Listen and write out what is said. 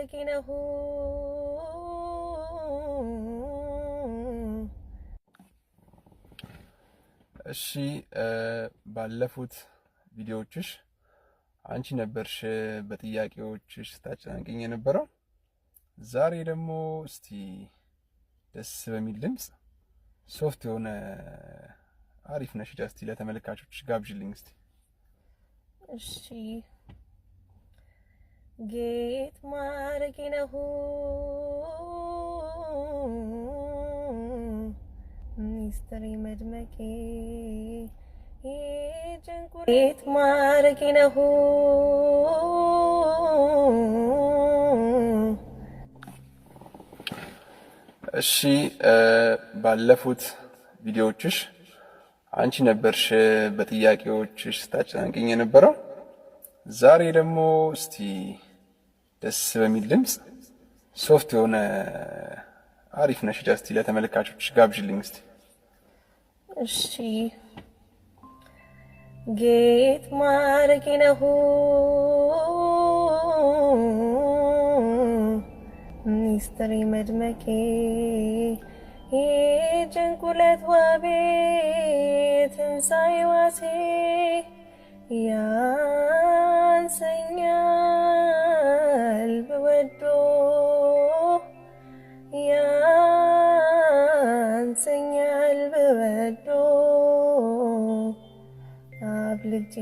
ማረጌነሁ እሺ ባለፉት ቪዲዮዎችሽ አንቺ ነበርሽ በጥያቄዎችሽ ስታጨናንቂኝ የነበረው። ዛሬ ደግሞ እስቲ ደስ በሚል ድምጽ ሶፍት የሆነ አሪፍ ነሽዳ እስቲ ለተመልካቾች ጋብዥልኝ እስቲ። እሺ ጌጥ ማረጌነሁ ሚስተሪ መድመቄ ጌጥ ማረጌነሁ እሺ ባለፉት ቪዲዮዎችሽ አንቺ ነበርሽ በጥያቄዎችሽ ስታጨናንቂኝ የነበረው። ዛሬ ደግሞ እስቲ ደስ በሚል ድምጽ ሶፍት የሆነ አሪፍ ነሽዳ እስቲ ለተመልካቾች ጋብዥልኝ እስቲ። እሺ ጌጥ ማረጌነሁ ሚስተሪ መድመቄ የጭንቁለት ዋቤ ትንሣኤ ዋሴ ያንሰኛል ብወዶ ያንሰኛል ብወዶ አብልጬ